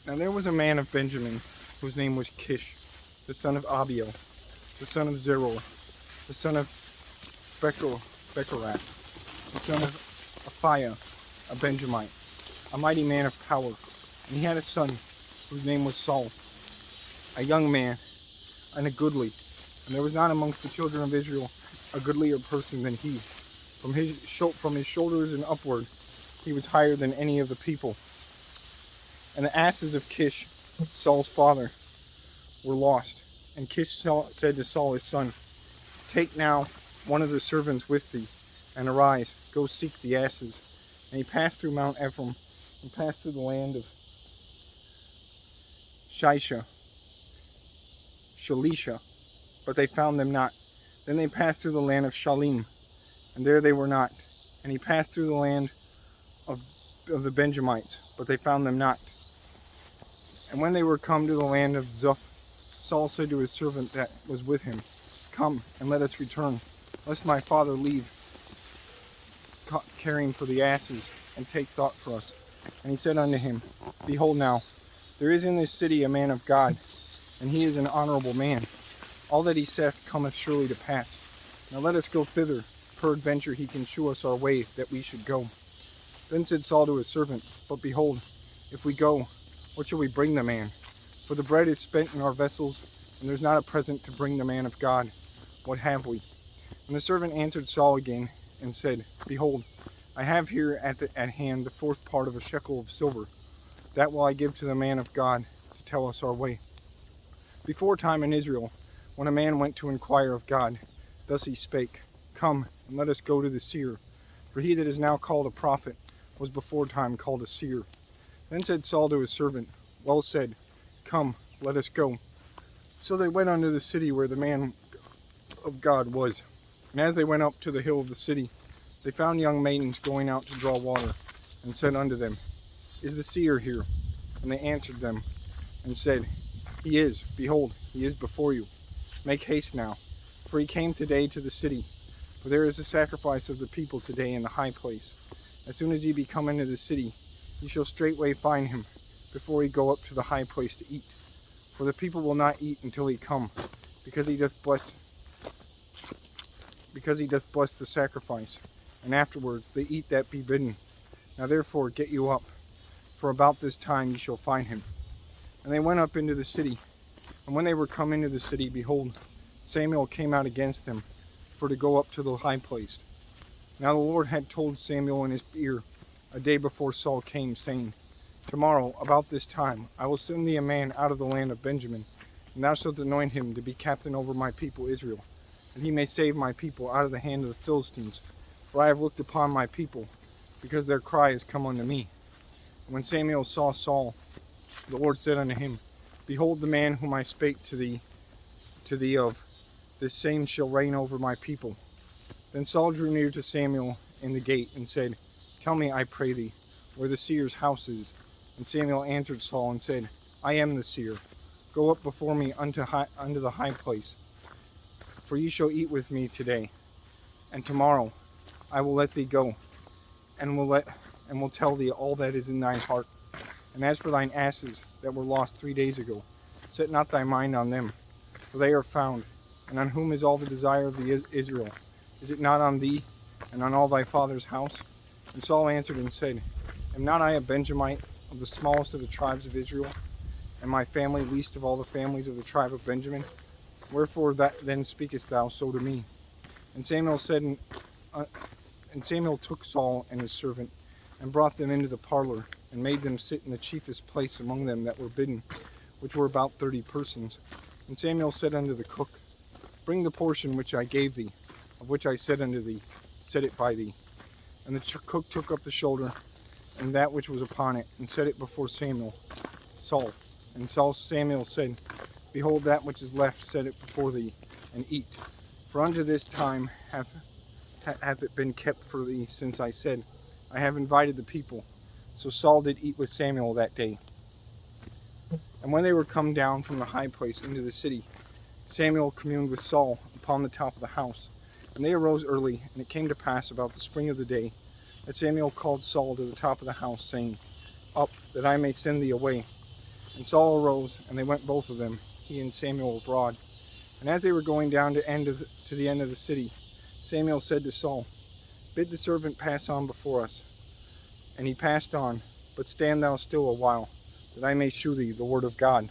Now there was a man of Benjamin, whose name was Kish, the son of Abiel, the son of Zeror, the son of Bechorath, the son of Aphiah, a Benjamite, a mighty man of power. And he had a son, whose name was Saul, a young man, and a goodly. And there was not amongst the children of Israel a goodlier person than he. From his shoulders and upward, he was higher than any of the people. And the asses of Kish, Saul's father, were lost. And Kish said to Saul his son, "Take now one of the servants with thee, and arise, go seek the asses." And he passed through Mount Ephraim, and passed through the land of Shalisha, but they found them not. Then they passed through the land of Shalim, and there they were not. And he passed through the land of the Benjamites, but they found them not. And when they were come to the land of Zuph, Saul said to his servant that was with him, "Come, and let us return, lest my father leave caring for the asses, and take thought for us." And he said unto him, "Behold now, there is in this city a man of God, and he is an honorable man. All that he saith cometh surely to pass. Now let us go thither, peradventure he can shew us our way that we should go." Then said Saul to his servant, "But behold, if we go, what shall we bring the man? For the bread is spent in our vessels, and there is not a present to bring the man of God. What have we?" And the servant answered Saul again, and said, "Behold, I have here at hand the fourth part of a shekel of silver. That will I give to the man of God to tell us our way." Before time in Israel, when a man went to inquire of God, thus he spake, "Come, and let us go to the seer. For he that is now called a prophet was before time called a seer." Then said Saul to his servant, "Well said, come, let us go." So they went unto the city where the man of God was. And as they went up to the hill of the city, they found young maidens going out to draw water, and said unto them, "Is the seer here?" And they answered them, and said, "He is, behold, he is before you. Make haste now, for he came today to the city. For there is a sacrifice of the people today in the high place. As soon as ye be come into the city, ye shall straightway find him, before he go up to the high place to eat. For the people will not eat until he come, because he doth bless the sacrifice, and afterwards they eat that be bidden. Now therefore get you up, for about this time ye shall find him." And they went up into the city. And when they were come into the city, behold, Samuel came out against them, for to go up to the high place. Now the Lord had told Samuel in his ear a day before Saul came, saying, "Tomorrow, about this time, I will send thee a man out of the land of Benjamin, and thou shalt anoint him to be captain over my people Israel, that he may save my people out of the hand of the Philistines. For I have looked upon my people, because their cry is come unto me." And when Samuel saw Saul, the Lord said unto him, "Behold, the man whom I spake to thee of, this same shall reign over my people." Then Saul drew near to Samuel in the gate, and said, "Tell me, I pray thee, where the seer's house is." And Samuel answered Saul, and said, "I am the seer. Go up before me unto the high place. For ye shall eat with me today, and tomorrow I will let thee go, and will tell thee all that is in thine heart. And as for thine asses that were lost 3 days ago, set not thy mind on them, for they are found. And on whom is all the desire of the Israel? Is it not on thee, and on all thy father's house?" And Saul answered and said, "Am not I a Benjamite, of the smallest of the tribes of Israel, and my family least of all the families of the tribe of Benjamin? Wherefore then speakest thou so to me?" And Samuel took Saul and his servant, and brought them into the parlor, and made them sit in the chiefest place among them that were bidden, which were about 30 persons. And Samuel said unto the cook, "Bring the portion which I gave thee, of which I said unto thee, set it by thee." And the cook took up the shoulder, and that which was upon it, and set it before Saul. And Samuel said, "Behold, that which is left, set it before thee, and eat. For unto this time hath it been kept for thee, since I said, I have invited the people." So Saul did eat with Samuel that day. And when they were come down from the high place into the city, Samuel communed with Saul upon the top of the house. And they arose early, and it came to pass about the spring of the day, that Samuel called Saul to the top of the house, saying, "Up, that I may send thee away." And Saul arose, and they went both of them, he and Samuel abroad. And as they were going down to the end of the city, Samuel said to Saul, Bid the servant pass on before us. And he passed on, but stand thou still a while, that I may shew thee the word of God.